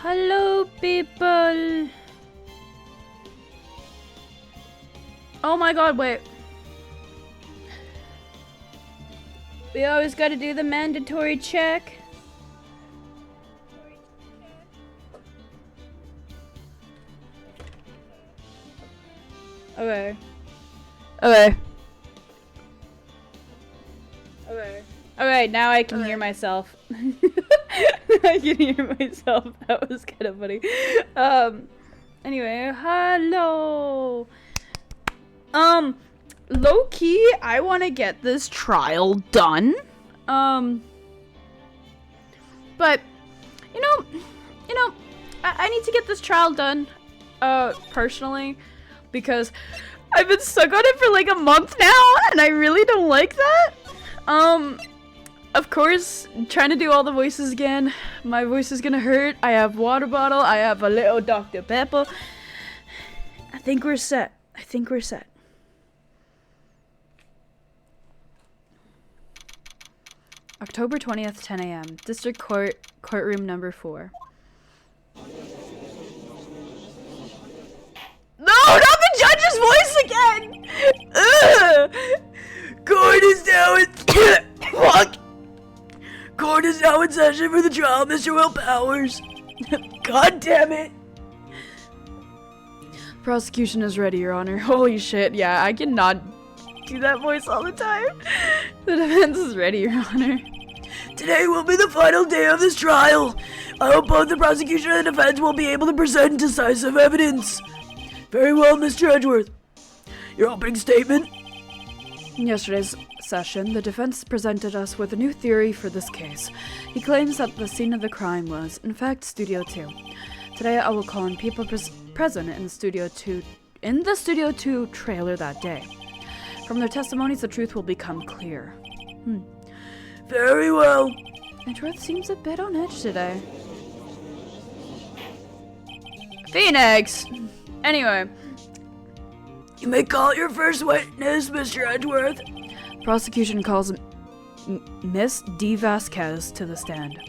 Hello, people. Oh my god, wait. We always gotta do the mandatory check. Okay. Okay. Okay. Alright, now I can hear myself. I can hear myself. That was kind of funny. Anyway, hello. Low-key, I want to get this trial done. But, you know, I need to get this trial done, personally, because I've been stuck on it for like a month now, and I really don't like that. Of course, trying to do all the voices again, my voice is gonna hurt. I have water bottle, I have a little Dr. Pepper. I think we're set. October 20th, 10 a.m. District Court, courtroom number 4. No, not the judge's voice again! Ugh. Court is now in fuck. Court is now in session for the trial, Mr. Will Powers. God damn it. Prosecution is ready, Your Honor. Holy shit, yeah, I cannot do that voice all the time. The defense is ready, Your Honor. Today will be the final day of this trial. I hope both the prosecution and the defense will be able to present decisive evidence. Very well, Mr. Edgeworth. Your opening statement? In yesterday's session, the defense presented us with a new theory for this case. He claims that the scene of the crime was, in fact, Studio 2. Today, I will call on people present in Studio 2 trailer that day. From their testimonies, the truth will become clear. Very well. Edgeworth seems a bit on edge today. Phoenix! Anyway. You may call your first witness, Mr. Edgeworth. Prosecution calls Miss D. Vasquez to the stand.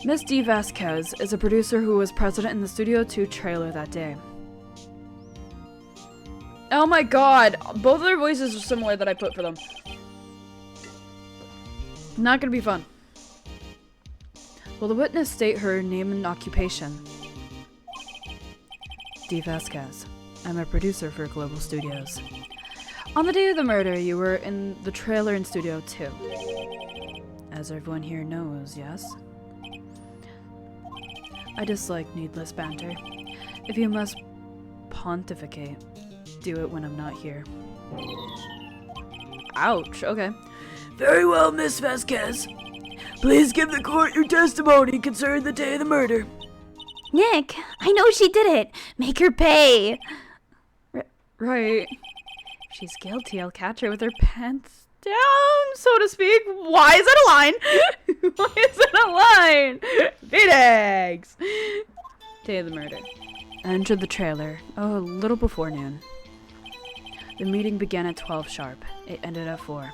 Miss D. Vasquez is a producer who was present in the Studio 2 trailer that day. Oh my god, both of their voices are similar that I put for them. Not gonna be fun. Will the witness state her name and occupation? D. Vasquez. I'm a producer for Global Studios. On the day of the murder, you were in the trailer in Studio 2. As everyone here knows, yes? I dislike needless banter. If you must pontificate, do it when I'm not here. Ouch, okay. Very well, Miss Vasquez. Please give the court your testimony concerning the day of the murder. Nick, I know she did it. Make her pay. Right. If she's guilty, I'll catch her with her pants down, so to speak. Why is that a line? Why is that a line? Phoenix! Day of the murder. I entered the trailer, a little before noon. The meeting began at 12 sharp. It ended at 4.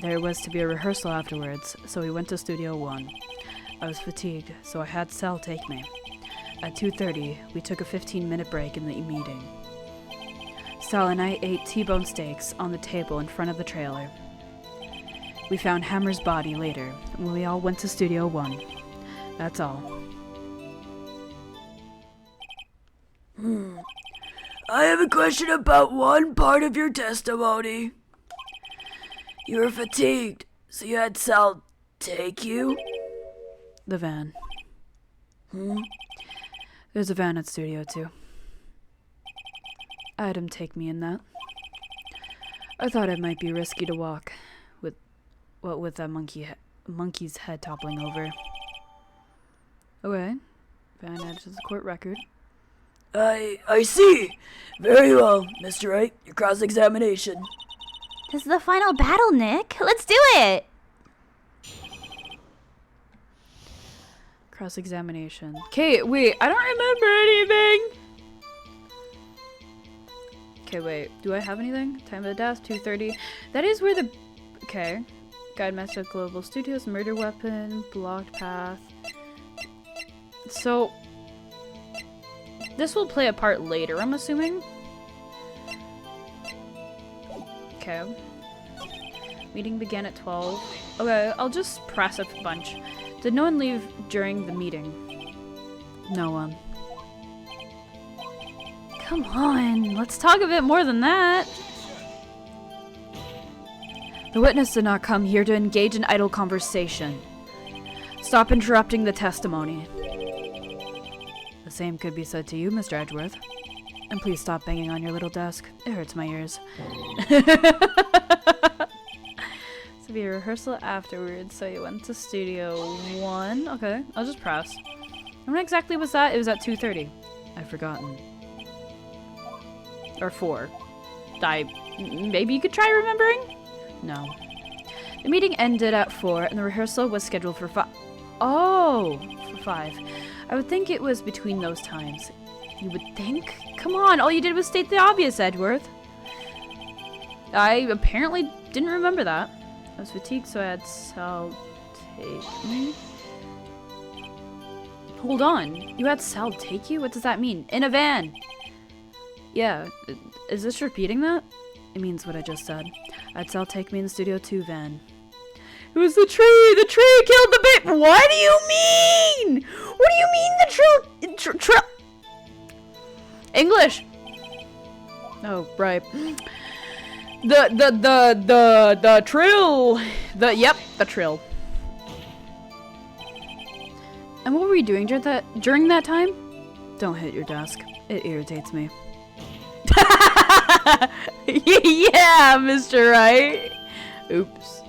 There was to be a rehearsal afterwards, so we went to Studio 1. I was fatigued, so I had Sal take me. At 2:30, we took a 15-minute break in the meeting. Sal and I ate T-bone steaks on the table in front of the trailer. We found Hammer's body later, when we all went to Studio 1. That's all. I have a question about one part of your testimony. You were fatigued, so you had Sal take you? The van. There's a van at Studio 2. I had him take me in that. I thought it might be risky to walk with that monkey's head toppling over. Okay. Van adds to the court record. I see. Very well, Mr. Wright. Your cross-examination. This is the final battle, Nick. Let's do it. Cross-examination. Okay, wait. I don't remember anything. Okay, wait. Do I have anything? Time of the death, 2:30. That is where the... Okay. Guide message Global Studios, murder weapon, blocked path. So, this will play a part later, I'm assuming. Okay. Meeting began at 12. Okay, I'll just press a bunch. Did no one leave during the meeting? No one. Come on, let's talk a bit more than that. The witness did not come here to engage in idle conversation. Stop interrupting the testimony. The same could be said to you, Mr. Edgeworth. And please stop banging on your little desk. It hurts my ears. So be a rehearsal afterwards, so you went to Studio 1. Okay, I'll just press. And when exactly was that? It was at 2:30. I've forgotten. Or 4. Maybe you could try remembering? No. The meeting ended at 4, and the rehearsal was scheduled for 5. Oh, for 5. I would think it was between those times. You would think? Come on, all you did was state the obvious, Edgeworth. I apparently didn't remember that. I was fatigued, so I had Sal take me. Hold on. You had Sal take you? What does that mean? In a van! Yeah. Is this repeating that? It means what I just said. I had Sal take me in the Studio 2 van. It was the tree! The tree killed the baby! What do you mean? What do you mean the trill? English! Oh, right. The trill! Yep, the trill. And what were you doing during that time? Don't hit your desk. It irritates me. Yeah, Mr. Wright. Oops.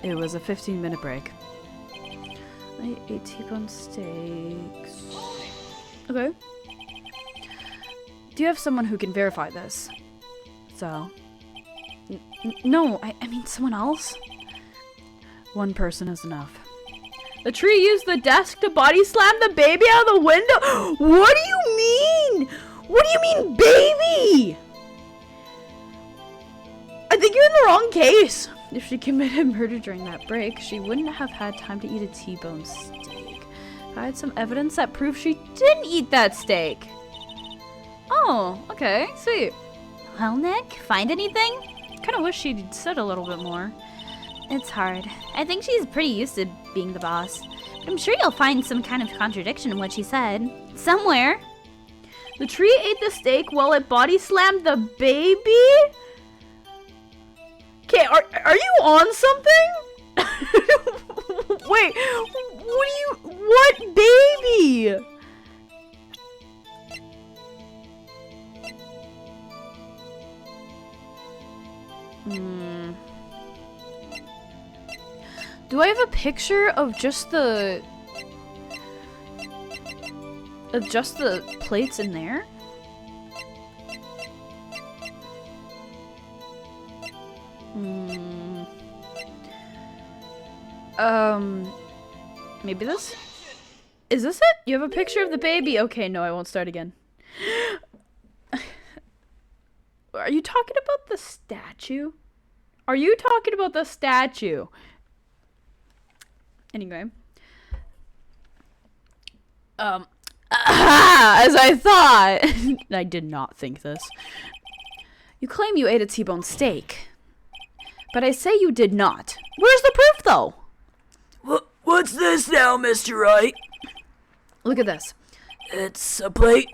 It was a 15-minute break. I ate T-bone steaks. Okay. Do you have someone who can verify this? So. No, I mean someone else? One person is enough. The tree used the desk to body slam the baby out of the window? What do you mean? What do you mean, baby? I think you're in the wrong case. If she committed murder during that break, she wouldn't have had time to eat a T-bone steak. I had some evidence that proved she didn't eat that steak. Oh, okay, sweet. Well, Nick, find anything? Kind of wish she'd said a little bit more. It's hard. I think she's pretty used to being the boss. But I'm sure you'll find some kind of contradiction in what she said. Somewhere. The tree ate the steak while it body slammed the baby? Okay, are you on something? Wait, what baby? Do I have a picture of just the plates in there? Maybe this? Is this it? You have a picture of the baby? Okay, no, I won't start again. Are you talking about the statue? Are you talking about the statue? Anyway. As I thought. I did not think this. You claim you ate a T-bone steak. But I say you did not. Where's the proof, though? What's this now, Mr. Wright? Look at this. It's a plate.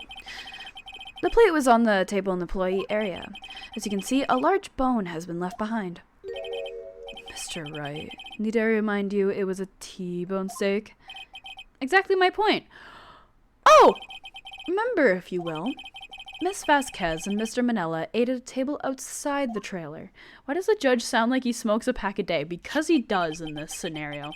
The plate was on the table in the employee area. As you can see, a large bone has been left behind. Mr. Wright, need I remind you it was a T-bone steak? Exactly my point. Oh! Remember, if you will, Miss Vasquez and Mr. Manella ate at a table outside the trailer. Why does the judge sound like he smokes a pack a day? Because he does in this scenario.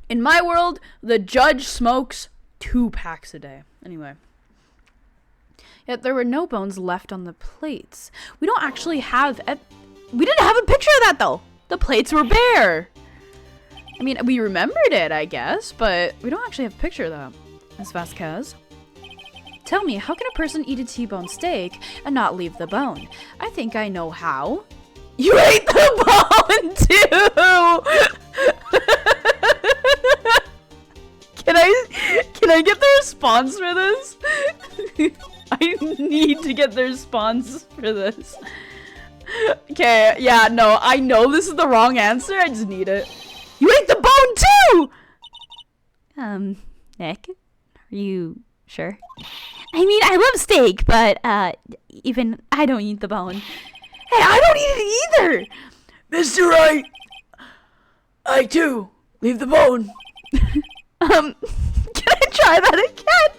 In my world, the judge smokes 2 packs a day. Anyway. Yet there were no bones left on the plates. We don't actually have... We didn't have a picture of that, though. The plates were bare. I mean, we remembered it, I guess, but we don't actually have a picture of that. Miss Vasquez? Tell me, how can a person eat a T-bone steak and not leave the bone? I think I know how. You ate the bone, too! response for this. I need to get the response for this. Okay, yeah, no, I know this is the wrong answer. I just need it. You ate the bone too! Nick? Are you sure? I mean, I love steak, but, even I don't eat the bone. Hey, I don't eat it either! Mr. Wright, I too leave the bone. Can I try that again?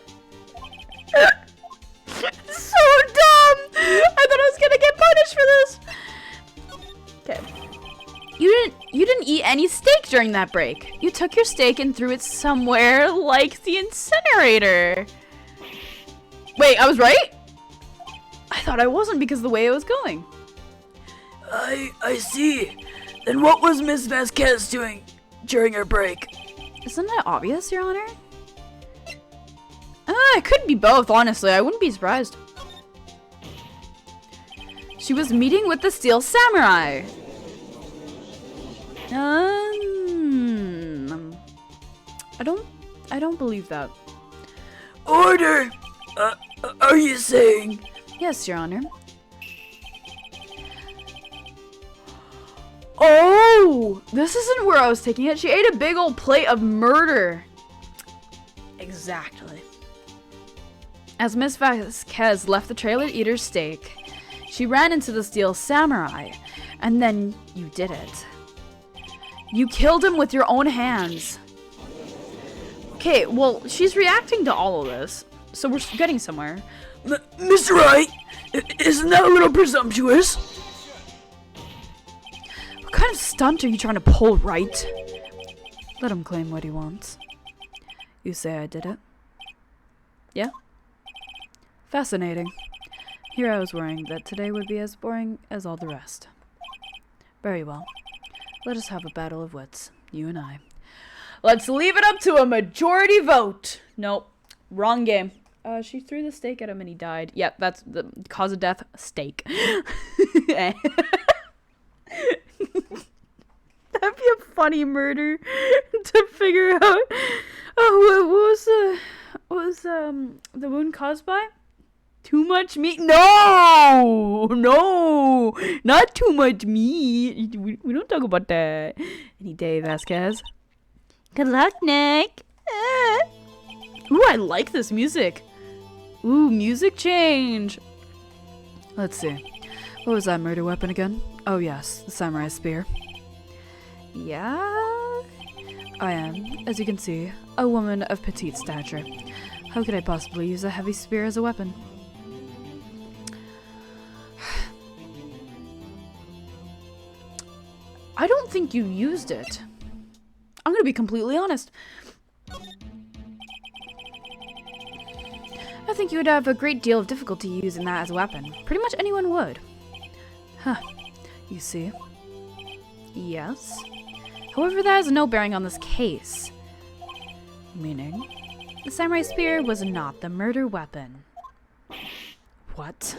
So dumb! I thought I was gonna get punished for this. Okay. You didn't eat any steak during that break. You took your steak and threw it somewhere like the incinerator. Wait, I was right? I thought I wasn't because of the way it was going. I see. Then what was Miss Vasquez doing during her break? Isn't that obvious, Your Honor? It could be both, honestly. I wouldn't be surprised. She was meeting with the Steel Samurai. I don't believe that. Order! Are you saying? Yes, Your Honor. Oh! This isn't where I was taking it. She ate a big old plate of murder. Exactly. As Miss Vasquez left the trailer to eat her steak, she ran into the Steel Samurai, and then you did it. You killed him with your own hands. Okay, well, she's reacting to all of this, so we're getting somewhere. Mr. Wright, isn't that a little presumptuous? What kind of stunt are you trying to pull, Wright? Let him claim what he wants. You say I did it? Yeah? Fascinating. Here I was worrying that today would be as boring as all the rest. Very well. Let us have a battle of wits, you and I. Let's leave it up to a majority vote. Nope. Wrong game. She threw the steak at him and he died. Yep, that's the cause of death, steak. That'd be a funny murder to figure out. Oh, what was the wound caused by? Too much meat? No, not too much meat. We don't talk about that any day, Vasquez. Good luck, Nick. Ooh, I like this music. Ooh, music change. Let's see. What was that murder weapon again? Oh yes, the samurai spear. Yeah? I am, as you can see, a woman of petite stature. How could I possibly use a heavy spear as a weapon? I don't think you used it. I'm gonna be completely honest. I think you would have a great deal of difficulty using that as a weapon. Pretty much anyone would. Huh. You see? Yes. However, that has no bearing on this case. Meaning? The samurai spear was not the murder weapon. What?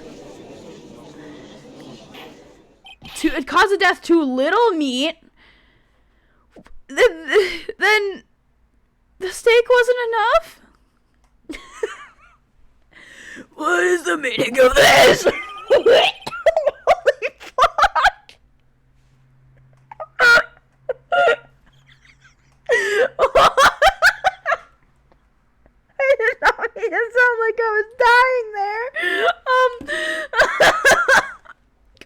It caused the death too little meat? Then the steak wasn't enough? What is the meaning of this? Holy fuck! I did not mean to sound like I was dying there.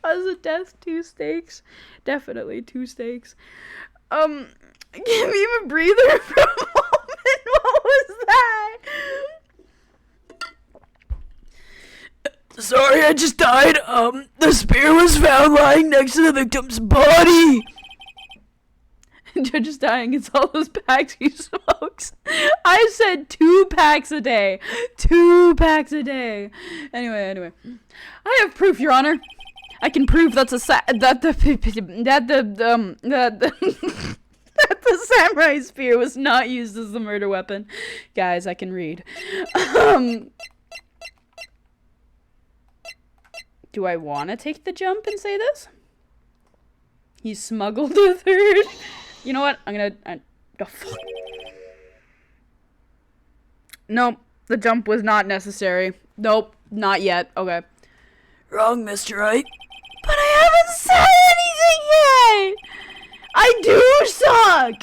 Cause of death, 2 steaks. Definitely 2 steaks. Give me a breather for a moment. What was that? Sorry, I just died. The spear was found lying next to the victim's body. You're just dying. It's all those packs he smokes. I said 2 packs a day. 2 packs a day. Anyway. I have proof, Your Honor. I can prove that the samurai spear was not used as the murder weapon. Guys, I can read. Do I want to take the jump and say this? He smuggled a 3rd. You know what? I'm gonna... the fuck? Nope. The jump was not necessary. Nope, not yet. Okay. Wrong, Mr. Wright. But I haven't said anything yet! I do suck!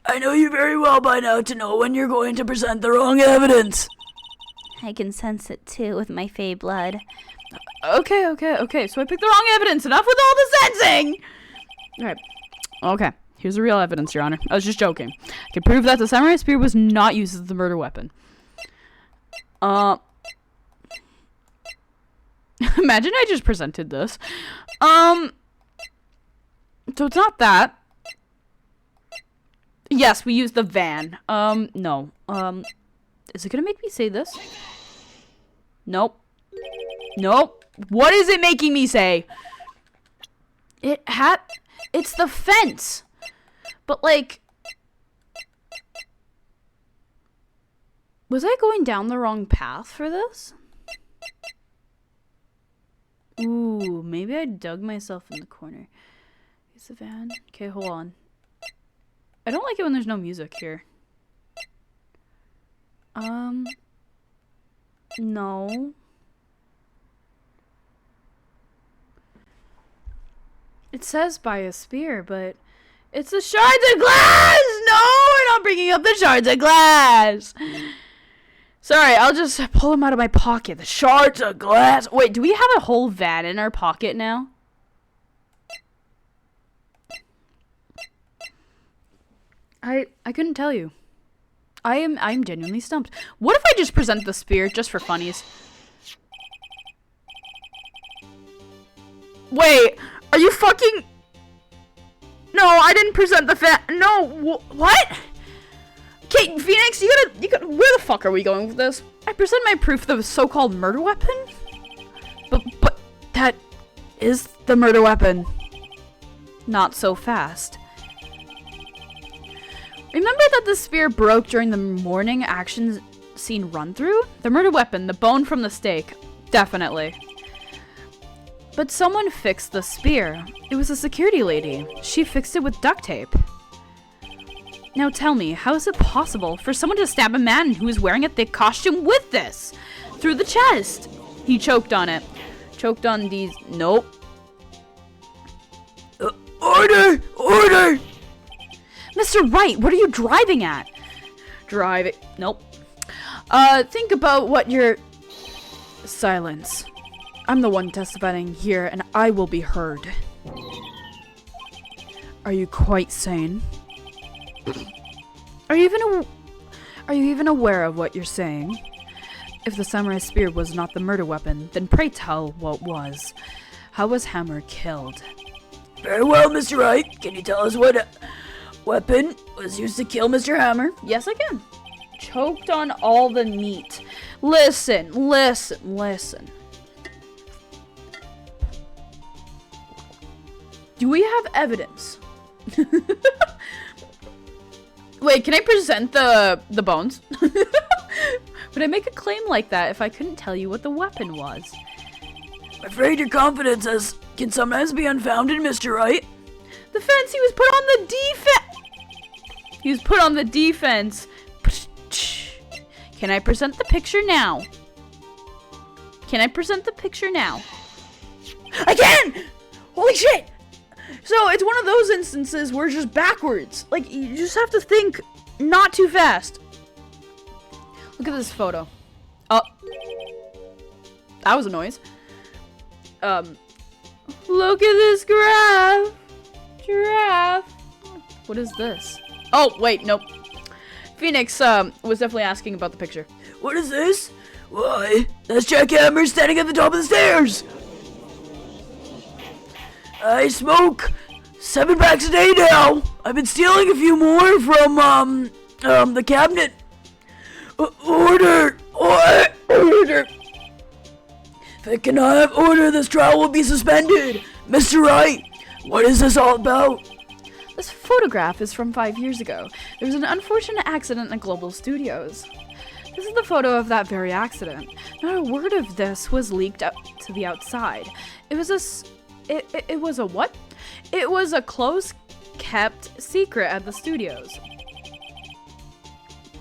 I know you very well by now to know when you're going to present the wrong evidence. I can sense it too with my fey blood. Okay. So I picked the wrong evidence. Enough with all the sensing! Okay. Here's the real evidence, Your Honor. I was just joking. I can prove that the samurai spear was not used as the murder weapon. Imagine I just presented this. So it's not that. Yes, we used the van. No. Is it gonna make me say this? Nope. What is it making me say? It's the fence. But, like, was I going down the wrong path for this? Ooh, maybe I dug myself in the corner. Is the van? Okay, hold on. I don't like it when there's no music here. No. It says by a spear, but it's the shards of glass! No, we're not bringing up the shards of glass! Sorry, I'll just pull them out of my pocket. The shards of glass. Wait, do we have a whole van in our pocket now? I couldn't tell you. I'm genuinely stumped. What if I just present the spear just for funnies? Wait, are you fucking... No, I didn't present the No, what? Okay, Phoenix, you gotta, where the fuck are we going with this? I present my proof of the so-called murder weapon? But that is the murder weapon. Not so fast. Remember that the spear broke during the morning action scene run-through? The murder weapon, the bone from the stake. Definitely. But someone fixed the spear. It was a security lady. She fixed it with duct tape. Now tell me, how is it possible for someone to stab a man who is wearing a thick costume with this? Through the chest. He choked on it. Choked on these... Nope. Order! Order! Mr. Wright, what are you driving at? Driving... Nope. Think about what you're... Silence. I'm the one testifying here, and I will be heard. Are you quite sane? Are you even aware of what you're saying? If the samurai spear was not the murder weapon, then pray tell what was. How was Hammer killed? Very well, Mr. Wright. Can you tell us what weapon was used to kill Mr. Hammer? Yes, I can. Choked on all the meat. Listen. Do we have evidence? Wait, can I present the bones? Would I make a claim like that if I couldn't tell you what the weapon was? I'm afraid your confidence can sometimes be unfounded, Mr. Wright. The fence, he was put on the defense. He was put on the defense. Can I present the picture now? Can I present the picture now? I can! Holy shit! So it's one of those instances where it's just backwards. Like, you just have to think not too fast. Look at this photo. Oh. That was a noise. Look at this giraffe. What is this? Oh, wait, nope. Phoenix, was definitely asking about the picture. What is this? Why, that's Jack Hammer standing at the top of the stairs. I smoke 7 packs a day now. I've been stealing a few more from, the cabinet. Order! If I cannot have order, this trial will be suspended. Mr. Wright, what is this all about? This photograph is from 5 years ago. There was an unfortunate accident at Global Studios. This is the photo of that very accident. Not a word of this was leaked out to the outside. It was a what? It was a close-kept secret at the studios.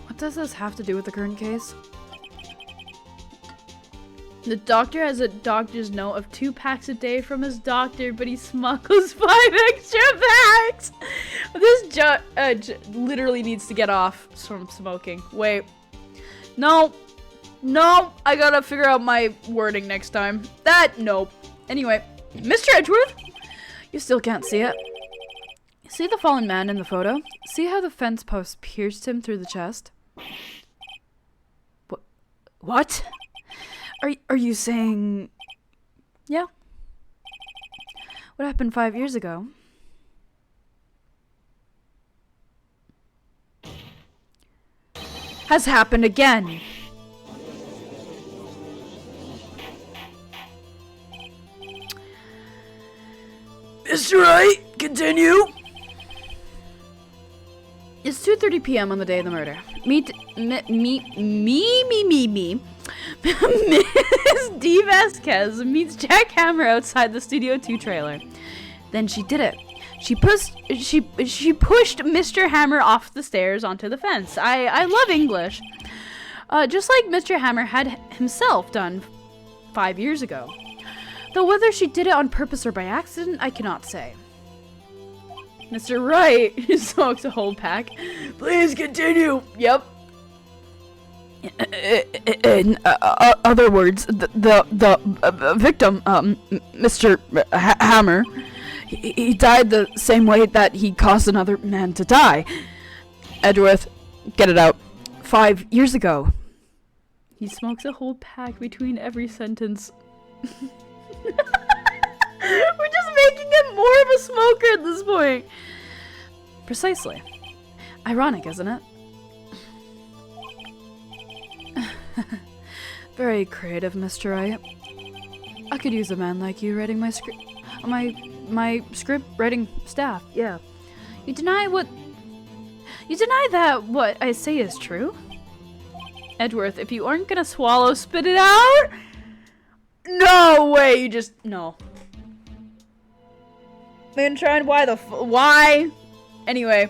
What What does this have to do with the current case? The doctor has a doctor's note of 2 packs a day from his doctor, but he smuggles 5 extra packs. This judge literally needs to get off from smoking. Wait. No. No. I gotta figure out my wording next time. Nope. Anyway, Mr. Edgeworth, you still can't see it. See the fallen man in the photo? See how the fence post pierced him through the chest? What? Are you saying... Yeah. What happened 5 years ago? Has happened again. Mr. Wright, continue. It's 2:30 p.m. on the day of the murder. Miss D. Vasquez meets Jack Hammer outside the Studio 2 trailer. Then she did it. She pushed Mr. Hammer off the stairs onto the fence. I love English. Just like Mr. Hammer had himself done 5 years ago. Though whether she did it on purpose or by accident, I cannot say. Mr. Wright smokes a whole pack. Please continue. Yep. In other words, the victim, Mr. Hammer, he died the same way that he caused another man to die. Edgeworth, get it out. 5 years ago. He smokes a whole pack between every sentence. We're just making him more of a smoker at this point. Precisely. Ironic, isn't it? Very creative, Mr. Wright. I could use a man like you writing my script. My script writing staff. Yeah. You deny that what I say is true? Edgeworth, if you aren't gonna swallow, spit it out. No way. You just no. Man, trying why? Anyway,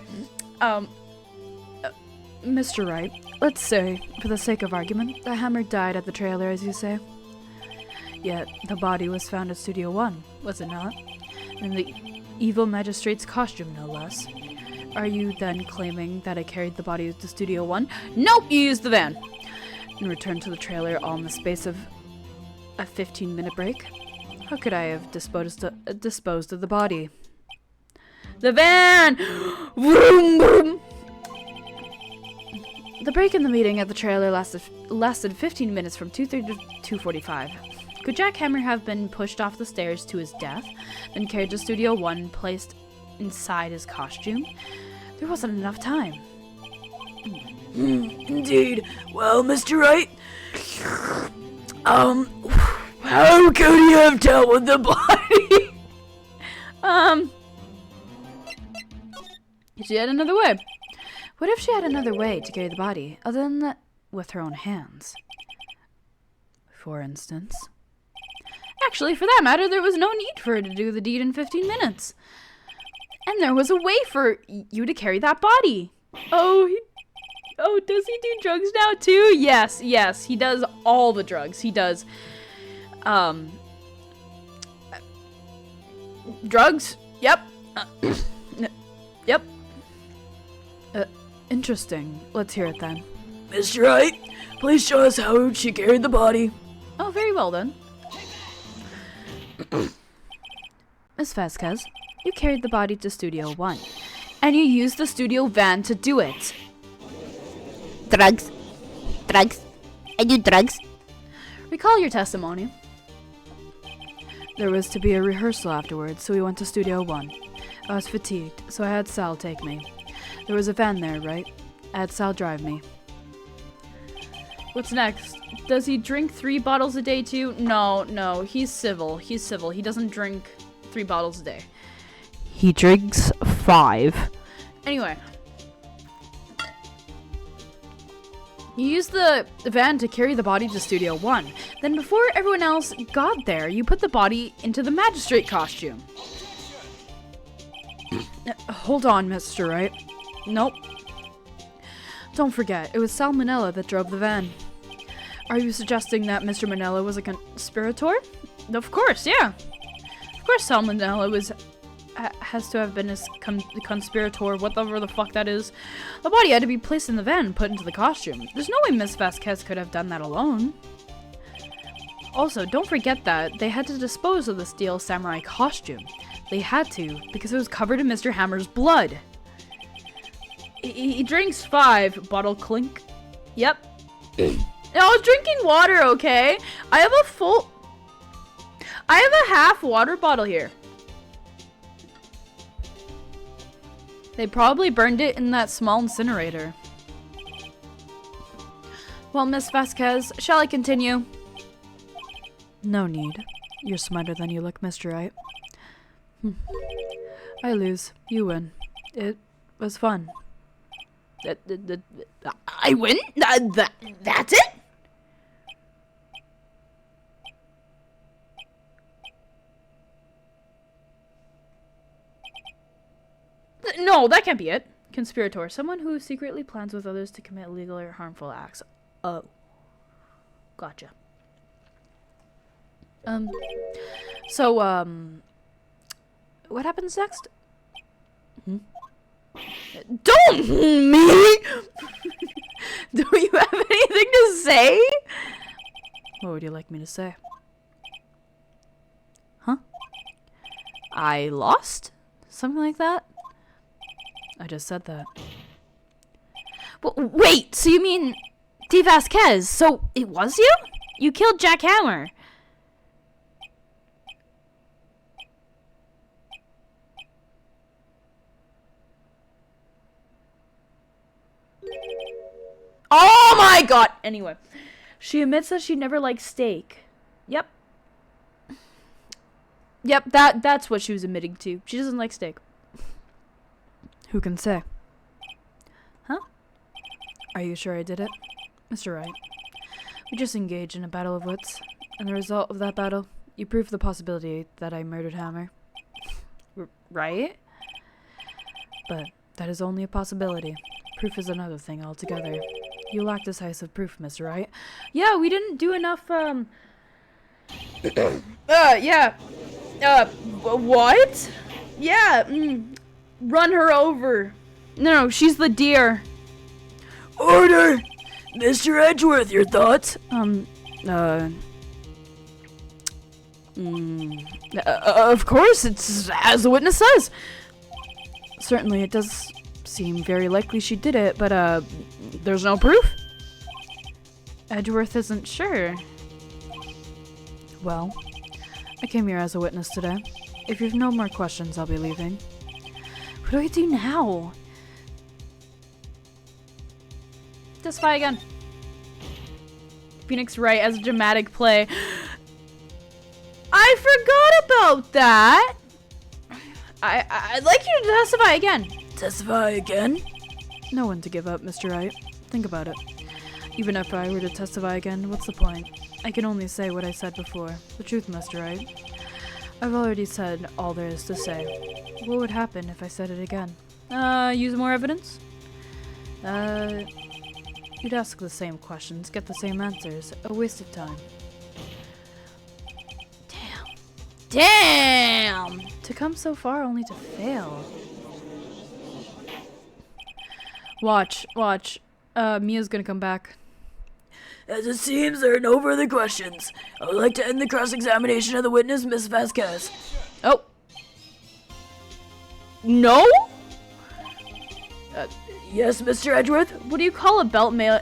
Mr. Wright, let's say, for the sake of argument, the Hammer died at the trailer, as you say. Yet, the body was found at Studio 1, was it not? In the evil magistrate's costume, no less. Are you then claiming that I carried the body to Studio 1? Nope, you used the van! And returned to the trailer all in the space of a 15-minute break? How could I have disposed of the body? The van! Vroom, vroom. The break in the meeting at the trailer lasted 15 minutes from 2:30 to 2:45. Could Jack Hammer have been pushed off the stairs to his death, then carried to Studio 1, placed inside his costume? There wasn't enough time. Indeed. Well, Mr. Wright, how could he have dealt with the body? She had another way. What if she had another way to carry the body, other than that, with her own hands? For instance. Actually, for that matter, there was no need for her to do the deed in 15 minutes. And there was a way for you to carry that body. Oh, does he do drugs now too? Yes, he does all the drugs. He does, drugs? Yep. Yep. Interesting. Let's hear it then. Mr. Wright, please show us how she carried the body. Oh, very well then. Miss Vasquez, you carried the body to Studio 1, and you used the studio van to do it. Drugs. I do drugs. Recall your testimony. There was to be a rehearsal afterwards, so we went to Studio 1. I was fatigued, so I had Sal take me. There was a van there, right? I had Sal drive me. What's next? Does he drink 3 bottles a day too? No, he's civil. He doesn't drink 3 bottles a day. He drinks 5. Anyway. You used the van to carry the body to Studio 1. Then before everyone else got there, you put the body into the magistrate costume. Hold on, Mr. Wright. Nope. Don't forget, it was Salmonella that drove the van. Are you suggesting that Mr. Manella was a conspirator? Of course, yeah. Of course Salmonella has to have been a conspirator, whatever the fuck that is. The body had to be placed in the van and put into the costume. There's no way Miss Vasquez could have done that alone. Also, don't forget that they had to dispose of the steel samurai costume. They had to, because it was covered in Mr. Hammer's blood. He drinks 5, bottle clink. Yep. I was drinking water, okay? I have a half water bottle here. They probably burned it in that small incinerator. Well, Miss Vasquez, shall I continue? No need. You're smarter than you look, Mr. Wright. I lose. You win. It was fun. I win? That's it? No, that can't be it. Conspirator. Someone who secretly plans with others to commit illegal or harmful acts. Oh. Gotcha. What happens next? Don't me! Do you have anything to say? What would you like me to say? Huh? I lost? Something like that? I just said that. But wait, so you mean D. Vasquez? So it was you? You killed Jack Hammer. Oh my god! Anyway, she admits that she never liked steak. Yep. Yep, that's what she was admitting to. She doesn't like steak. Who can say? Huh? Are you sure I did it? Mr. Wright, we just engaged in a battle of wits, and the result of that battle, you proved the possibility that I murdered Hammer. Right? But that is only a possibility. Proof is another thing altogether. You lack decisive proof, Mr. Wright. Yeah, we didn't do enough, yeah. What? Yeah, run her over. No, she's the deer. Order! Mr. Edgeworth, your thoughts? Of course, it's as the witness says. Certainly, it does seem very likely she did it, but, there's no proof? Edgeworth isn't sure. Well, I came here as a witness today. If you've no more questions, I'll be leaving. What do I do now? Testify again. Phoenix Wright as a dramatic play. I forgot about that! I'd like you to testify again. Testify again? No one to give up, Mr. Wright. Think about it. Even if I were to testify again, what's the point? I can only say what I said before. The truth, Mr. Wright. I've already said all there is to say. What would happen if I said it again? Use more evidence? You'd ask the same questions, get the same answers. A waste of time. Damn! To come so far only to fail. Watch. Mia's gonna come back. As it seems, there are no further questions. I would like to end the cross-examination of the witness, Miss Vasquez. Oh. No? Yes, Mr. Edgeworth? What do you call a belt made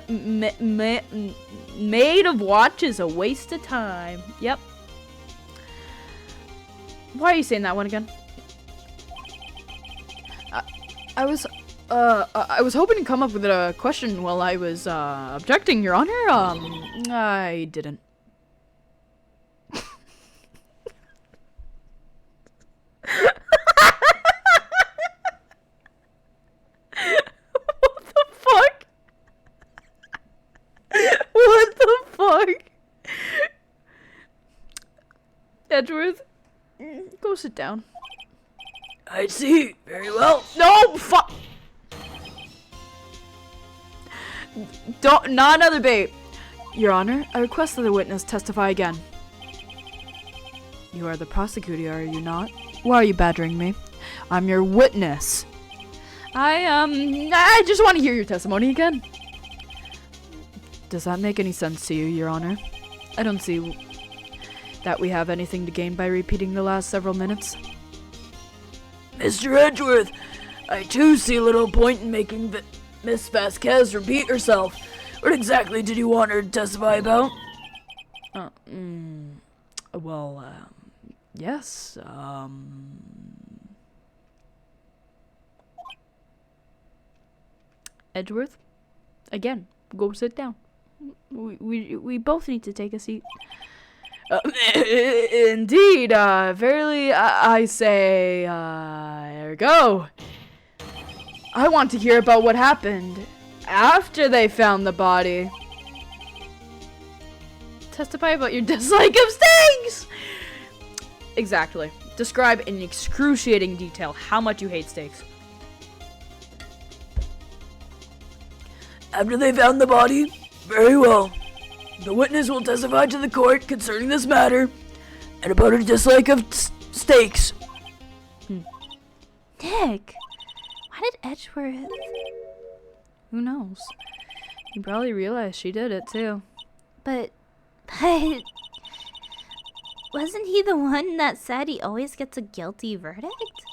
of watches? A waste of time. Yep. Why are you saying that one again? I was hoping to come up with a question while I was, objecting, Your Honor. I didn't. What the fuck? What the fuck? Edgeworth, go sit down. I see. Very well. No, fuck. Don't, not another bait. Your Honor, I request that the witness testify again. You are the prosecutor, are you not? Why are you badgering me? I'm your witness. I just want to hear your testimony again. Does that make any sense to you, Your Honor? I don't see that we have anything to gain by repeating the last several minutes. Mr. Edgeworth, I too see little point in making Miss Vasquez repeat herself. What exactly did you want her to testify about? Well, yes, Edgeworth, again, go sit down. We both need to take a seat. Indeed, verily, I say, here we go. I want to hear about what happened after they found the body. Testify about your dislike of steaks! Exactly. Describe in excruciating detail how much you hate steaks. After they found the body? Very well. The witness will testify to the court concerning this matter and about her dislike of steaks. Nick, why did Edgeworth? Who knows? He probably realized she did it too. But wasn't he the one that said he always gets a guilty verdict?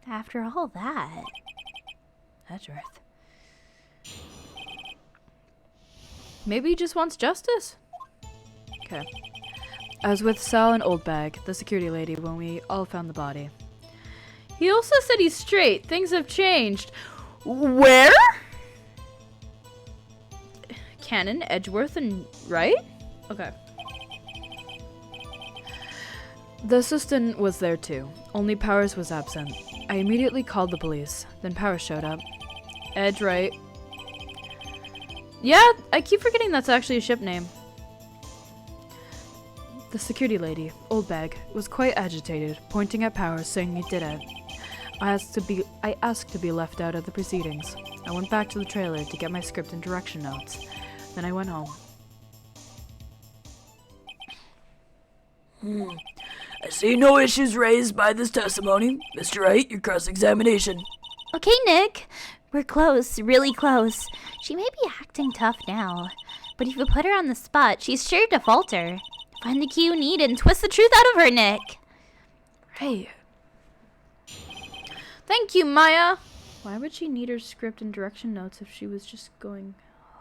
After all that. Edgeworth. Maybe he just wants justice. Okay. I was with Sal and Oldbag, the security lady, when we all found the body. He also said he's straight. Things have changed. Where? Cannon, Edgeworth, and Wright? Okay. The assistant was there too. Only Powers was absent. I immediately called the police. Then Powers showed up. Edge, Wright. Yeah, I keep forgetting that's actually a ship name. The security lady, Oldbag, was quite agitated, pointing at Powers, saying he did it. I asked to be left out of the proceedings. I went back to the trailer to get my script and direction notes. Then I went home. I see no issues raised by this testimony. Mr. Wright, your cross-examination. Okay, Nick. We're close, really close. She may be acting tough now, but if you put her on the spot, she's sure to falter. Find the key you need and twist the truth out of her, Nick. Right. Thank you, Maya. Why would she need her script and direction notes if she was just going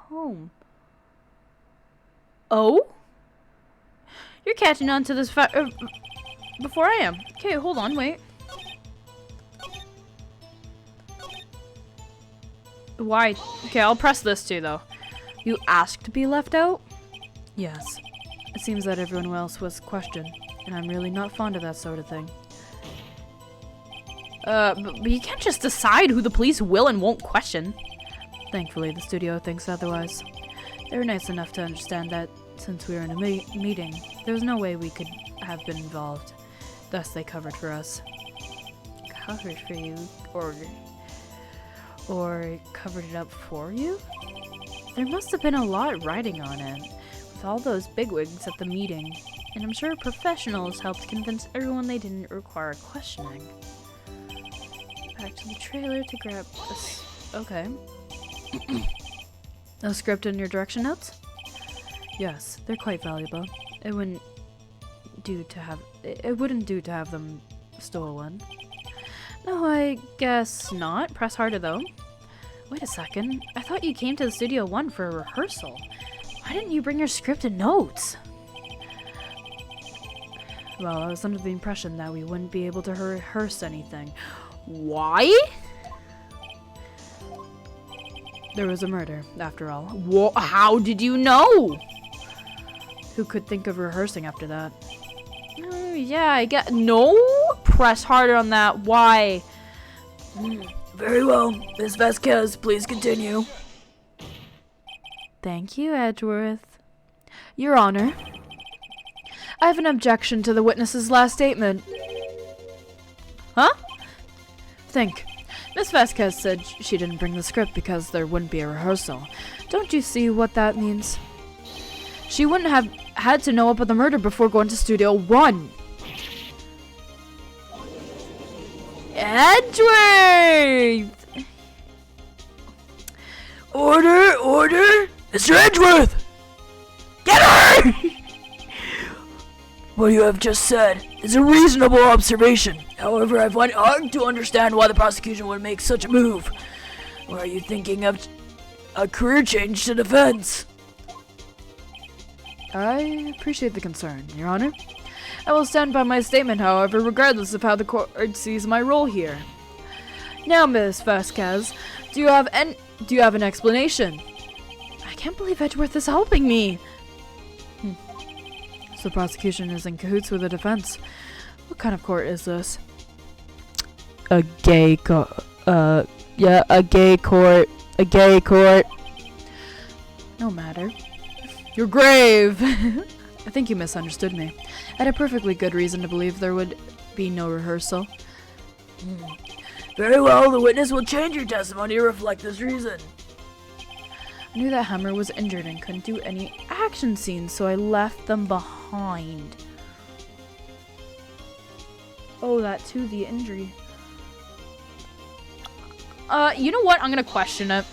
home? Oh? You're catching on to this before I am. Okay, hold on, wait. Why? Okay, I'll press this too, though. You asked to be left out? Yes. It seems that everyone else was questioned, and I'm really not fond of that sort of thing. But you can't just decide who the police will and won't question. Thankfully, the studio thinks otherwise. They were nice enough to understand that since we were in a meeting, there was no way we could have been involved. Thus, they covered for us. Covered for you? Or covered it up for you? There must have been a lot riding on it, with all those bigwigs at the meeting, and I'm sure professionals helped convince everyone they didn't require questioning. Back to the trailer to grab this. Okay. A script and your direction notes? Yes, they're quite valuable. It wouldn't do to have them stolen. No, I guess not. Press harder, though. Wait a second. I thought you came to the Studio 1 for a rehearsal. Why didn't you bring your script and notes? Well, I was under the impression that we wouldn't be able to rehearse anything. Why? There was a murder, after all. How did you know? Who could think of rehearsing after that? Oh, yeah, I get. No? Press harder on that. Why? Very well. Miss Vasquez, please continue. Thank you, Edgeworth. Your Honor, I have an objection to the witness's last statement. Huh? Think. Miss Vasquez said she didn't bring the script because there wouldn't be a rehearsal. Don't you see what that means? She wouldn't have had to know about the murder before going to Studio 1. Edgeworth! Order, order! Mr. Edgeworth! Get her! What you have just said is a reasonable observation. However, I find it hard to understand why the prosecution would make such a move. Or are you thinking of a career change to defense? I appreciate the concern, Your Honor. I will stand by my statement, however, regardless of how the court sees my role here. Now, Miss Vasquez, do you have an explanation? I can't believe Edgeworth is helping me. So the prosecution is in cahoots with the defense. What kind of court is this? A gay court. A gay court. A gay court. No matter. You're grave! I think you misunderstood me. I had a perfectly good reason to believe there would be no rehearsal. Very well, the witness will change your testimony to reflect this reason. I knew that Hammer was injured and couldn't do any action scenes, so I left them behind. Oh, that too, the injury. You know what? I'm gonna question it.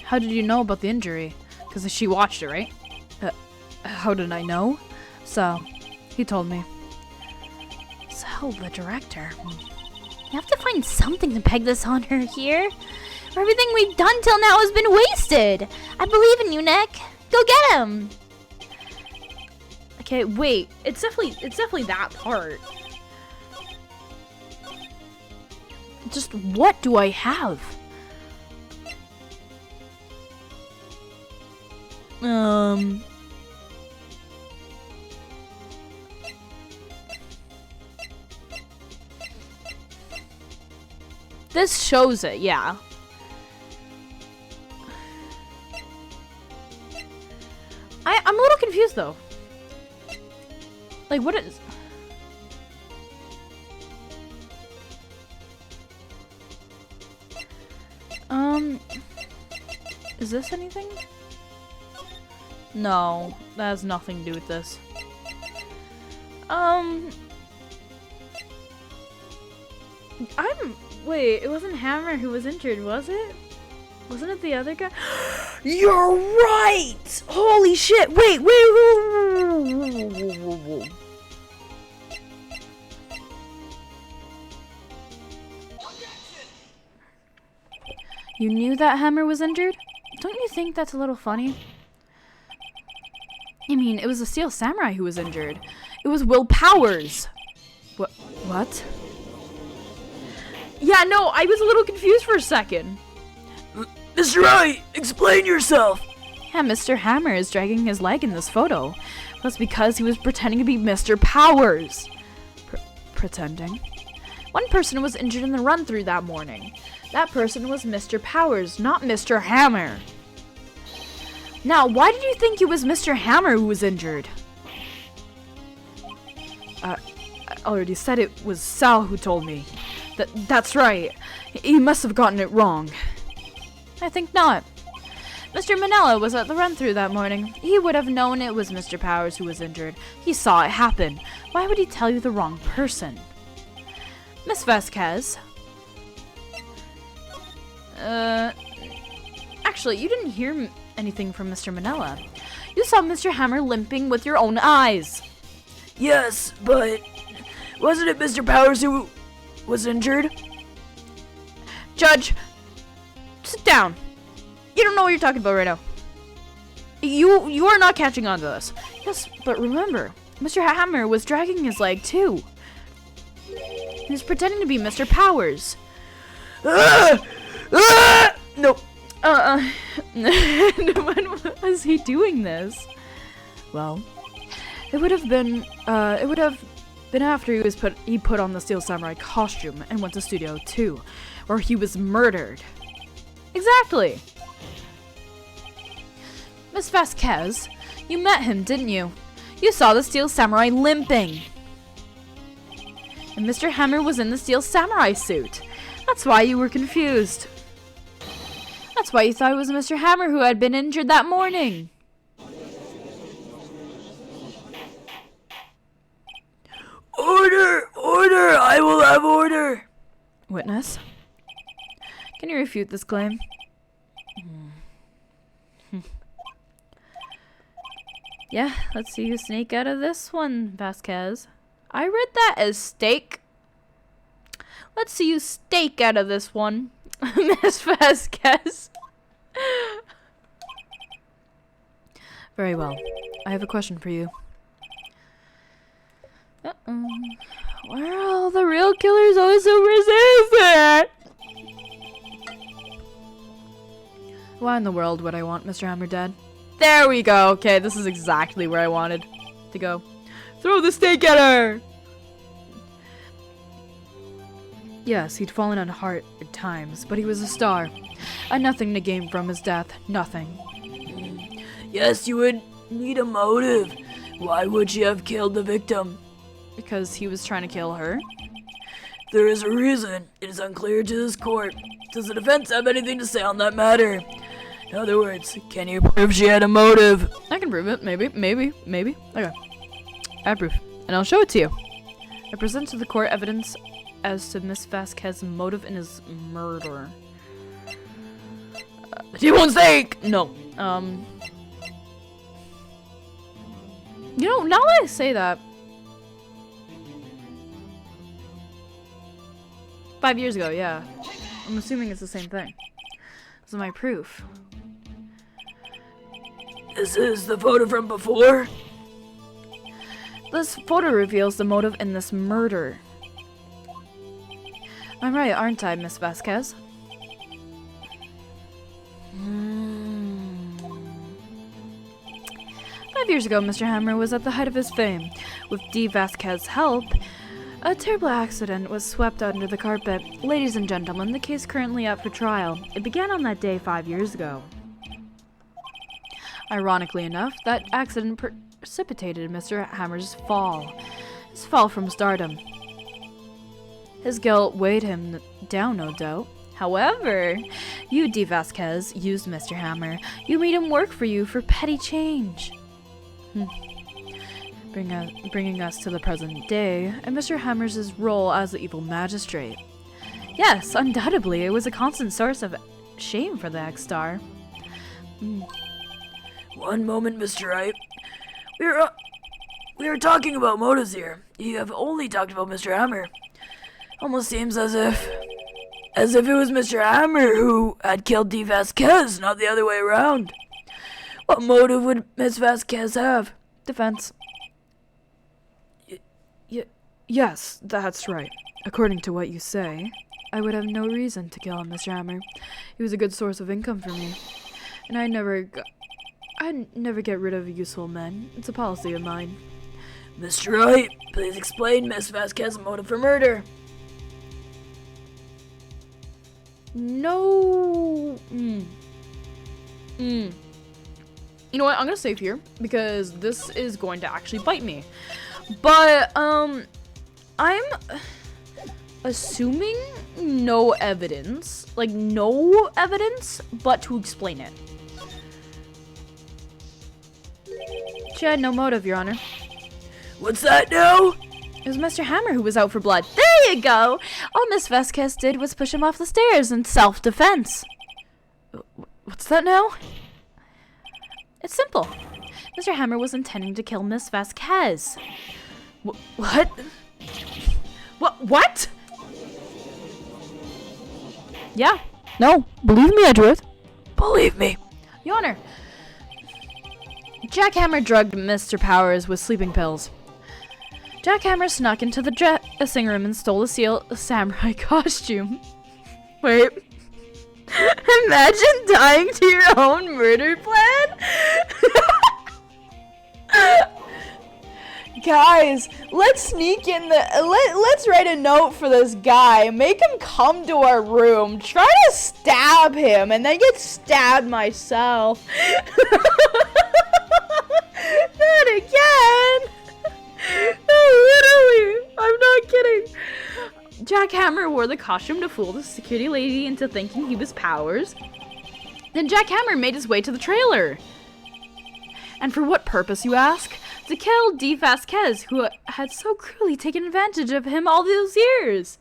How did you know about the injury? Because she watched it, right? How did I know? So, he told me. So, the director. You have to find something to peg this on her here. Everything we've done till now has been wasted. I believe in you, Nick. Go get him. Okay, wait. It's definitely that part. Just what do I have? This shows it, yeah. I'm a little confused though. Like, what is... Is this anything? No, that has nothing to do with this. Wait, it wasn't Hammer who was injured, was it? Wasn't it the other guy? You're right! Holy shit! Wait. You knew that Hammer was injured? Don't you think that's a little funny? I mean, it was a Steel Samurai who was injured. It was Will Powers. What? Yeah, no, I was a little confused for a second. Mr. Wright, explain yourself. Yeah, Mr. Hammer is dragging his leg in this photo. That's because he was pretending to be Mr. Powers. Pretending? One person was injured in the run-through that morning. That person was Mr. Powers, not Mr. Hammer. Now, why did you think it was Mr. Hammer who was injured? I already said it was Sal who told me. That's right. He must have gotten it wrong. I think not. Mr. Manella was at the run-through that morning. He would have known it was Mr. Powers who was injured. He saw it happen. Why would he tell you the wrong person? Miss Vasquez. Actually, you didn't hear anything from Mr. Manella. You saw Mr. Hammer limping with your own eyes. Yes, but wasn't it Mr. Powers who was injured? Judge, sit down. You don't know what you're talking about right now. You are not catching on to this. Yes, but remember, Mr. Hammer was dragging his leg too. He was pretending to be Mr. Powers. No. When was he doing this? Well, it would have been after he put on the Steel Samurai costume and went to Studio 2, where he was murdered. Exactly. Miss Vasquez, you met him, didn't you? You saw the Steel Samurai limping. And Mr. Hammer was in the Steel Samurai suit. That's why you were confused. That's why you thought it was Mr. Hammer who had been injured that morning. Order! Order! I will have order! Witness, can you refute this claim? Yeah, let's see you sneak out of this one, Vasquez. I read that as steak. Let's see you stake out of this one, Miss Vasquez. Very well. I have a question for you. Uh-oh. Why are all the real killers always so resistant? Why in the world would I want Mr. Hammer dead? There we go. Okay, this is exactly where I wanted to go. Throw the stake at her! Yes, he'd fallen on hard times, but he was a star. And nothing to gain from his death. Nothing. Yes, you would need a motive. Why would she have killed the victim? Because he was trying to kill her? There is a reason. It is unclear to this court. Does the defense have anything to say on that matter? In other words, can you prove she had a motive? I can prove it. Maybe. Okay. I have proof. And I'll show it to you. I present to the court evidence as to Miss Vasquez's motive in his murder. T-bone steak! No. You know, now that I say that, 5 years ago, yeah. I'm assuming it's the same thing. This is my proof. This is the photo from before? This photo reveals the motive in this murder. I'm right, aren't I, Miss Vasquez? 5 years ago, Mr. Hammer was at the height of his fame. With D. Vasquez's help, a terrible accident was swept under the carpet. Ladies and gentlemen, the case currently up for trial. It began on that day 5 years ago. Ironically enough, that accident precipitated Mr. Hammer's fall. His fall from stardom. His guilt weighed him down, no doubt. However, you, D. Vasquez, used Mr. Hammer. You made him work for you for petty change. Bringing us to the present day, and Mr. Hammer's role as the evil magistrate. Yes, undoubtedly, it was a constant source of shame for the ex-star. One moment, Mr. Wright. We are talking about motives here. You have only talked about Mr. Hammer. Almost seems as if it was Mr. Hammer who had killed D. Vasquez, not the other way around. What motive would Miss Vasquez have? Defense. Yes, that's right. According to what you say, I would have no reason to kill Mr. Hammer. He was a good source of income for me. And I'd never get rid of useful men. It's a policy of mine. Mr. Wright, please explain Miss Vasquez's motive for murder. No. You know what? I'm gonna save here because this is going to actually bite me. But I'm assuming no evidence, but to explain it. She had no motive, Your Honor. What's that now? It was Mr. Hammer who was out for blood. There you go! All Miss Vasquez did was push him off the stairs in self-defense. What's that now? It's simple. Mr. Hammer was intending to kill Miss Vasquez. What? What? Yeah. No. Believe me, Edgeworth. Believe me. Your Honor. Jack Hammer drugged Mr. Powers with sleeping pills. Jack Hammer snuck into the dressing room and stole a samurai costume. Wait. Imagine dying to your own murder plan? Guys, let's sneak in let's write a note for this guy. Make him come to our room. Try to stab him and then get stabbed myself. Not again. No, literally. I'm not kidding. Jack Hammer wore the costume to fool the security lady into thinking he was Powers. Then Jack Hammer made his way to the trailer. And for what purpose, you ask? To kill D. Vasquez, who had so cruelly taken advantage of him all those years.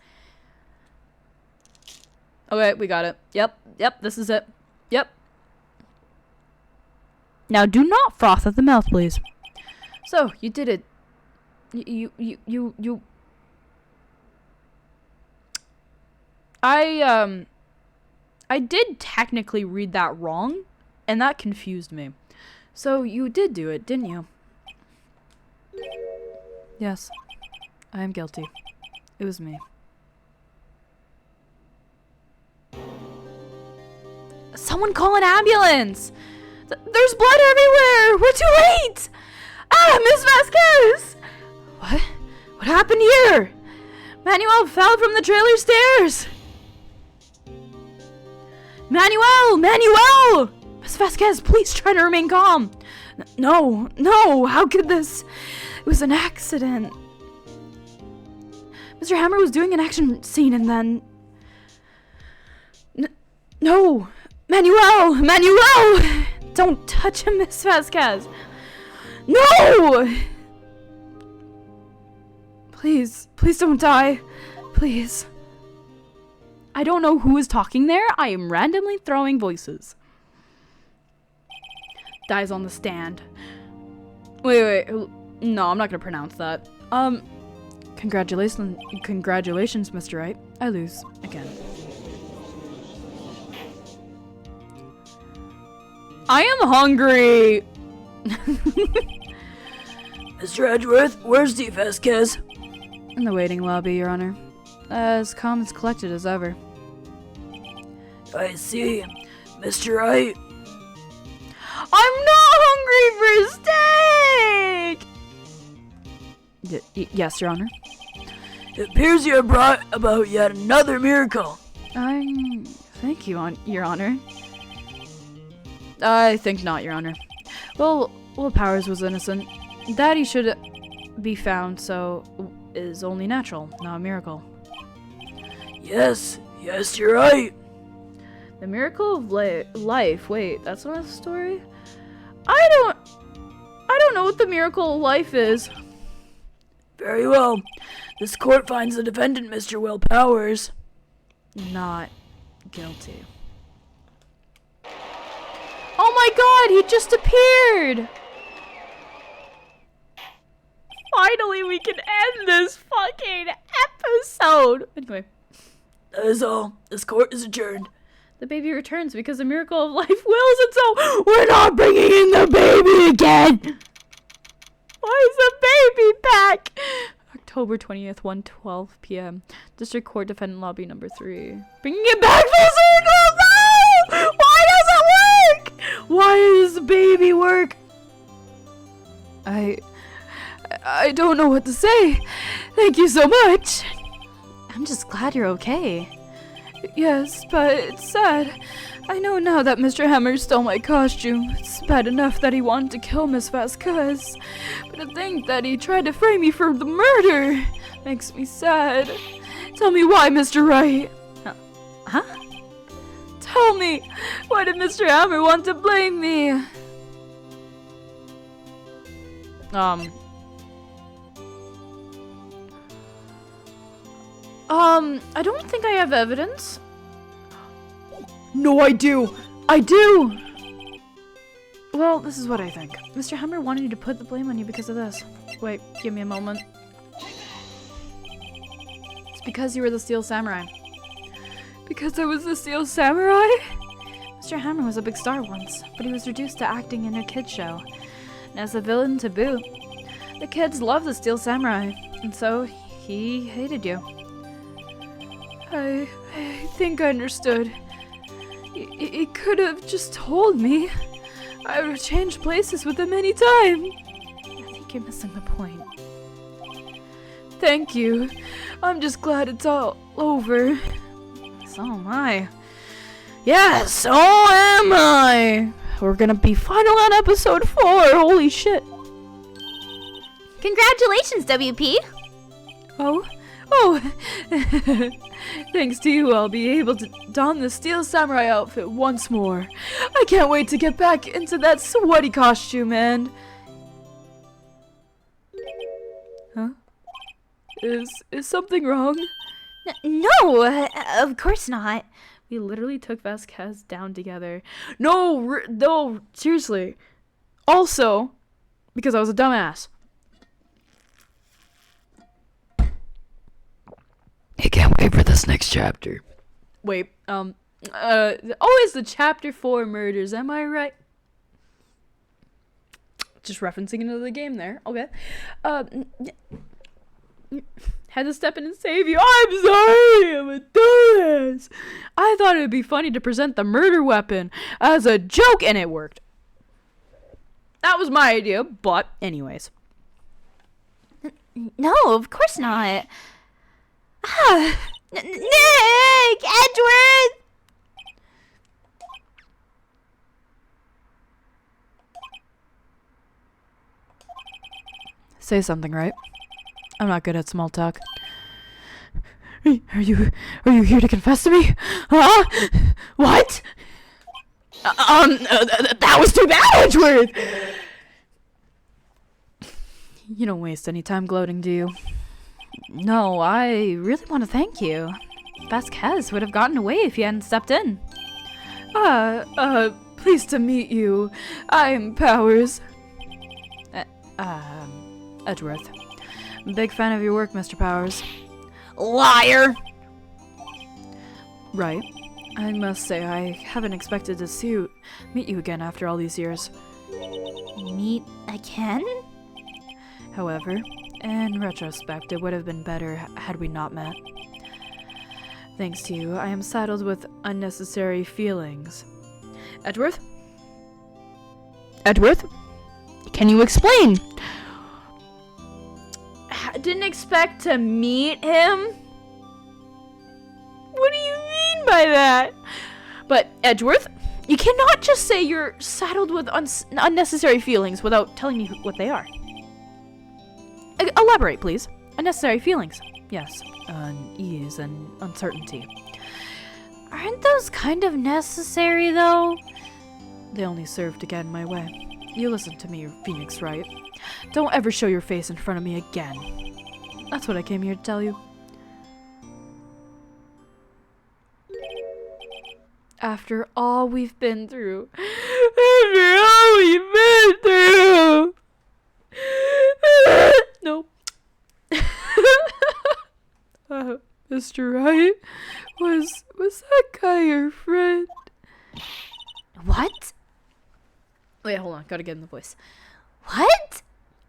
Okay, we got it. Yep, this is it. Yep. Now do not froth at the mouth, please. So, you did it. You. I did technically read that wrong, and that confused me. So, you did do it, didn't you? Yes. I am guilty. It was me. Someone call an ambulance! There's blood everywhere! We're too late! Ah, Miss Vasquez! What? What happened here? Manuel fell from the trailer stairs! Manuel! Miss Vasquez, please try to remain calm. No, how could this? It was an accident. Mr. Hammer was doing an action scene and then... No! Manuel! Don't touch him, Miss Vasquez. No! Please don't die. Please. I don't know who is talking there. I am randomly throwing voices. Dies on the stand. Wait. No, I'm not gonna pronounce that. Congratulations, Mr. Wright. I lose again. I am hungry! Mr. Edgeworth, where's D. Vasquez? In the waiting lobby, Your Honor. As calm and collected as ever. I see. Mr. Wright. I'm not hungry for steak! Yes, Your Honor. It appears you have brought about yet another miracle. Thank you, Your Honor. I think not, Your Honor. Well, Powers was innocent. That he should be found so is only natural, not a miracle. Yes, you're right. The miracle of life. Wait, that's not a story? I don't know what the miracle of life is. Very well. This court finds the defendant, Mr. Will Powers, not guilty. Oh my god, he just appeared! Finally, we can end this fucking episode! Anyway. That is all. This court is adjourned. The baby returns because the miracle of life wills it so. We're not bringing in the baby again! Why is the baby back? October 20th, 1:12 p.m. District Court Defendant Lobby number 3. Bringing it back full circle! No! Why does it work? Why does the baby work? I don't know what to say. Thank you so much. I'm just glad you're okay. Yes, but it's sad. I know now that Mr. Hammer stole my costume. It's bad enough that he wanted to kill Miss Vasquez, but to think that he tried to frame me for the murder makes me sad. Tell me why, Mr. Wright. Huh? Tell me, why did Mr. Hammer want to blame me? I don't think I have evidence. No, I do! I do! Well, this is what I think. Mr. Hammer wanted you to put the blame on you because of this. Wait, give me a moment. It's because you were the Steel Samurai. Because I was the Steel Samurai? Mr. Hammer was a big star once, but he was reduced to acting in a kid's show. And as a villain to boot, the kids loved the Steel Samurai, and so he hated you. I think I understood. He could have just told me. I would have changed places with him any time. I think you're missing the point. Thank you. I'm just glad it's all over. So am I. Yeah, so am I. We're gonna be final on episode 4. Holy shit. Congratulations, WP! Oh, Oh, thanks to you, I'll be able to don the Steel Samurai outfit once more. I can't wait to get back into that sweaty costume and... Huh? Is something wrong? No, of course not. We literally took Vasquez down together. No, no, seriously. Also, because I was a dumbass. I can't wait for this next chapter. Wait, always the chapter 4 murders, am I right? Just referencing into the game there, okay. Had to step in and save you. I'm sorry, I'm a dumbass. I thought it would be funny to present the murder weapon as a joke, and it worked. That was my idea, but anyways. No, of course not. Ah, Nick! Edgeworth! Say something, right? I'm not good at small talk. Are you here to confess to me? Huh? What? That was too bad, Edgeworth! You don't waste any time gloating, do you? No, I really want to thank you. Vasquez would have gotten away if you hadn't stepped in. Pleased to meet you. I'm Powers. Edgeworth. Big fan of your work, Mr. Powers. Liar! Right. I must say, I haven't expected to meet you again after all these years. Meet again? However, in retrospect, it would have been better had we not met. Thanks to you, I am saddled with unnecessary feelings. Edgeworth? Edgeworth? Can you explain? Didn't expect to meet him? What do you mean by that? But, Edgeworth, you cannot just say you're saddled with unnecessary feelings without telling me what they are. Elaborate, please. Unnecessary feelings. Yes, unease and uncertainty. Aren't those kind of necessary, though? They only serve to get in my way. You listen to me, Phoenix Wright. Don't ever show your face in front of me again. That's what I came here to tell you. After all we've been through. No. Mr. Wright, was that guy your friend? What? Wait, hold on. Gotta get in the voice. What?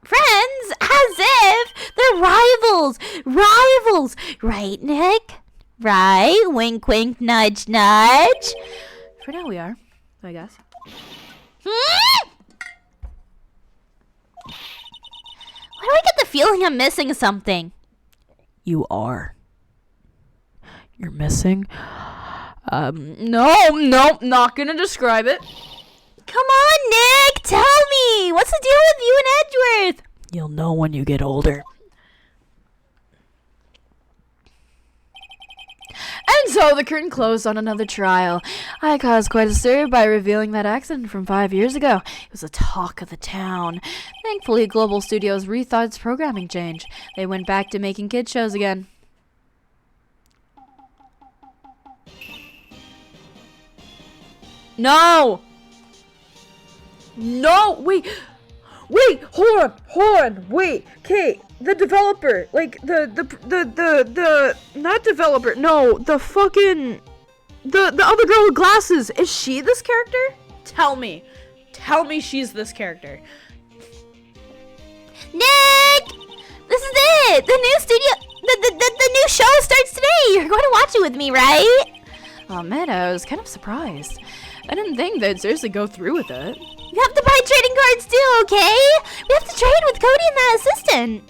Friends? As if! They're rivals! Rivals! Right, Nick? Right? Wink, wink, nudge, nudge. For now we are, I guess. Hmm? Why do I get the feeling I'm missing something? You are. You're missing? No, not gonna describe it. Come on, Nick! Tell me! What's the deal with you and Edgeworth? You'll know when you get older. And so the curtain closed on another trial. I caused quite a stir by revealing that accident from 5 years ago. It was the talk of the town. Thankfully, Global Studios rethought its programming change. They went back to making kids shows again. No! No! Wait! Hold on! Wait! Kate! The developer! Like, the not developer, no, the fucking, the other girl with glasses, is she this character? Tell me she's this character. Nick! This is it! The new studio, the new show starts today! You're going to watch it with me, right? Oh man, I was kind of surprised. I didn't think they'd seriously go through with it. You have to buy trading cards too, okay? We have to trade with Cody and that assistant.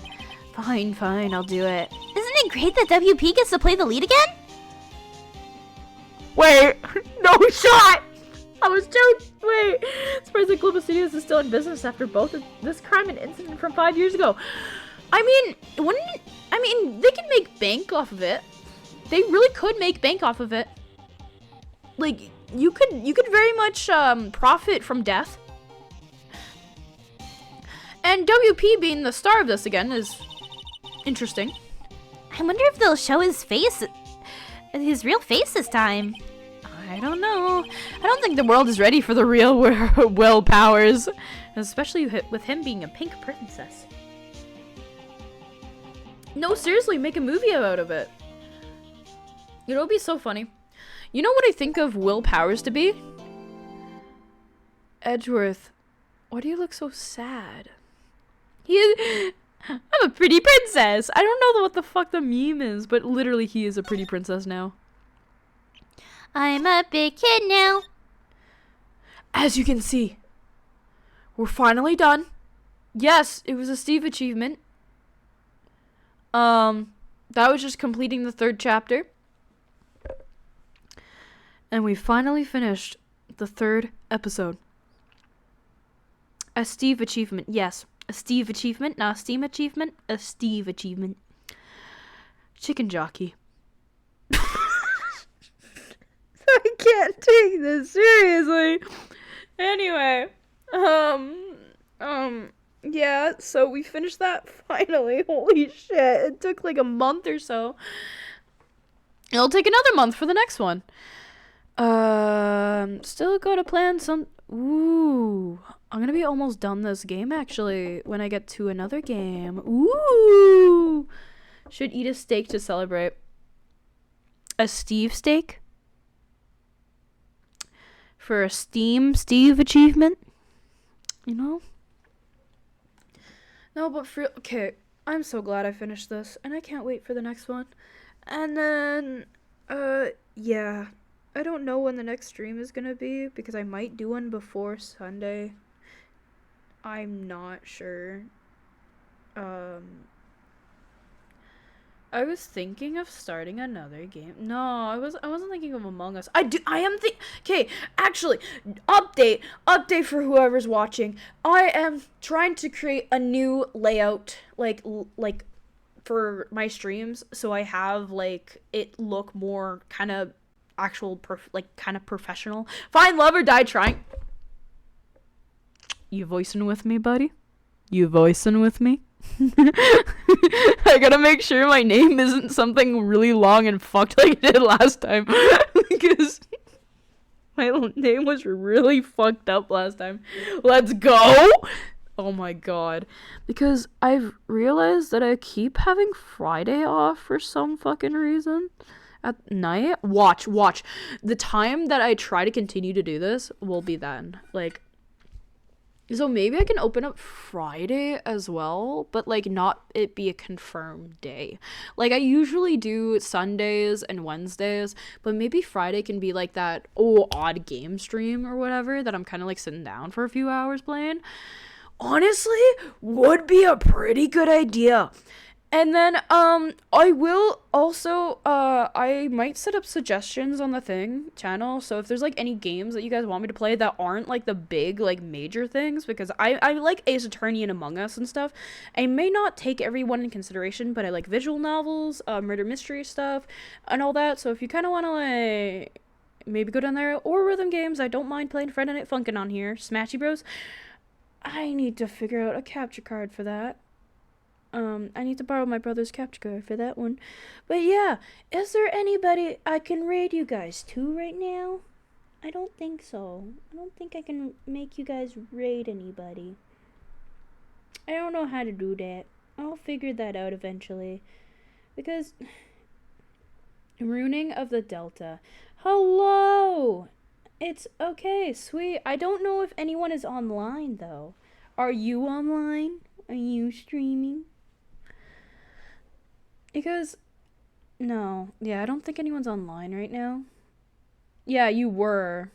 Fine, I'll do it. Isn't it great that WP gets to play the lead again? Wait, no shot! I was joking. Wait, surprised that Global Studios is still in business after both of this crime and incident from 5 years ago. I mean, wouldn't I mean, they can make bank off of it. They really could make bank off of it. Like, you could very much profit from death. And WP being the star of this again is interesting. I wonder if they'll show his face, his real face this time. I don't know. I don't think the world is ready for the real Will Powers, especially with him being a pink princess. No, seriously, make a movie out of it. It'll be so funny. You know what I think of Will Powers to be? Edgeworth, why do you look so sad? I'm a pretty princess. I don't know what the fuck the meme is, but literally he is a pretty princess now. I'm a big kid now. As you can see, we're finally done. Yes, it was a Steve achievement. That was just completing the 3rd chapter. And we finally finished the 3rd episode. A Steve achievement, yes. A Steve achievement, not a Steam achievement. A Steve achievement. Chicken jockey. I can't take this seriously. Anyway, yeah, so we finished that finally. Holy shit, it took like a month or so. It'll take another month for the next one. Still gotta plan some. Ooh, I'm gonna be almost done this game actually when I get to another game. Ooh, should eat a steak to celebrate. A Steve steak for a Steve achievement. You know. No, but for okay, I'm so glad I finished this, and I can't wait for the next one. And then, yeah. I don't know when the next stream is gonna be, because I might do one before Sunday. I'm not sure. I was thinking of starting another game. No, I wasn't thinking of Among Us. Okay, actually, update for whoever's watching. I am trying to create a new layout, like for my streams, so I have like it look more kind of actual kind of professional. Find love or die trying. You voicing with me, buddy? You voicing with me? I gotta make sure my name isn't something really long and fucked like I did last time. Because my name was really fucked up last time. Let's go! Oh my god. Because I've realized that I keep having Friday off for some fucking reason. At night? Watch. The time that I try to continue to do this will be then. Like, so maybe I can open up Friday as well, but like not it be a confirmed day. Like I usually do Sundays and Wednesdays, but maybe Friday can be like that odd game stream or whatever that I'm kind of like sitting down for a few hours playing. Honestly, would be a pretty good idea. And then, I will also, I might set up suggestions on the channel, so if there's, like, any games that you guys want me to play that aren't, like, the big, like, major things, because I like Ace Attorney and Among Us and stuff. I may not take everyone in consideration, but I like visual novels, murder mystery stuff, and all that, so if you kind of want to, like, maybe go down there, or rhythm games, I don't mind playing Friday Night Funkin' on here, Smashy Bros. I need to figure out a capture card for that. I need to borrow my brother's capture card for that one. But yeah, is there anybody I can raid you guys to right now? I don't think so. I don't think I can make you guys raid anybody. I don't know how to do that. I'll figure that out eventually. Because Ruining of the Delta. Hello! It's okay, sweet. I don't know if anyone is online though. Are you online? Are you streaming? Because, no. Yeah, I don't think anyone's online right now. Yeah, you were.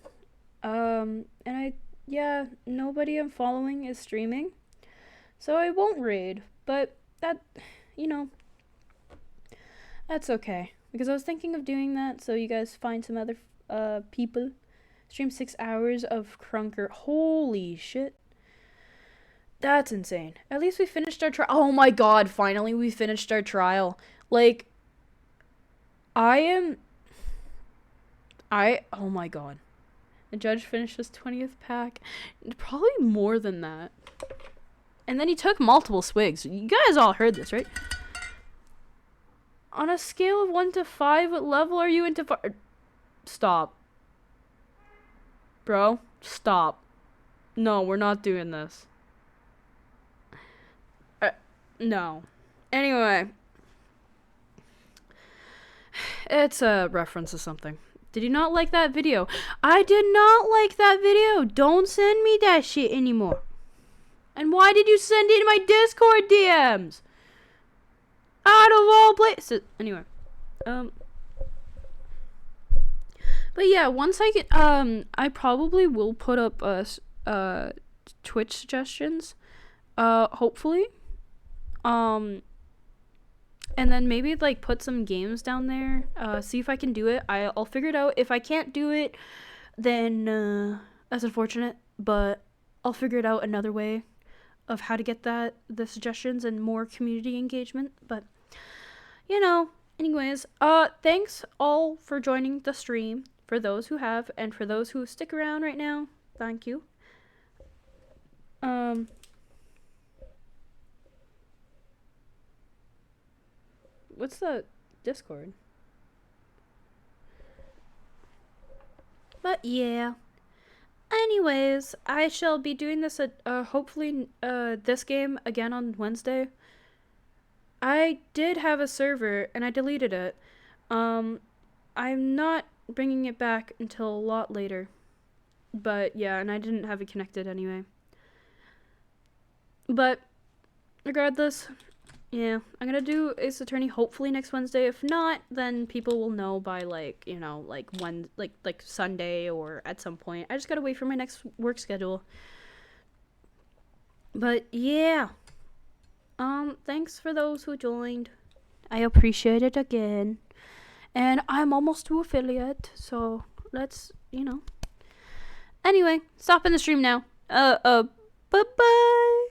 Yeah, nobody I'm following is streaming. So I won't raid. But that, that's okay. Because I was thinking of doing that so you guys find some other, people. Stream 6 hours of Crunker. Holy shit. That's insane. At least we finished our trial. Oh my god, finally we finished our trial. Like, oh my god. The judge finished his 20th pack. Probably more than that. And then he took multiple swigs. You guys all heard this, right? On a scale of 1 to 5, what level are you into? Stop. Bro, stop. No, we're not doing this. No. Anyway. It's a reference to something. Did you not like that video? I did not like that video. Don't send me that shit anymore. And why did you send it in my Discord DMs? Out of all places. Anyway. But yeah, once I get, I probably will put up, Twitch suggestions. Hopefully. And then maybe like put some games down there. See if I can do it. I'll figure it out. If I can't do it, then that's unfortunate. But I'll figure it out another way of how to get the suggestions and more community engagement. But anyways, thanks all for joining the stream. For those who have, and for those who stick around right now, thank you. What's the Discord? But yeah. Anyways, I shall be doing this hopefully this game again on Wednesday. I did have a server and I deleted it. I'm not bringing it back until a lot later. But yeah, and I didn't have it connected anyway. But regardless, yeah, I'm gonna do Ace Attorney hopefully next Wednesday. If not, then people will know by like Sunday or at some point. I just gotta wait for my next work schedule. But yeah. Thanks for those who joined. I appreciate it again. And I'm almost to affiliate, so let's, Anyway, stopping the stream now. Bye-bye.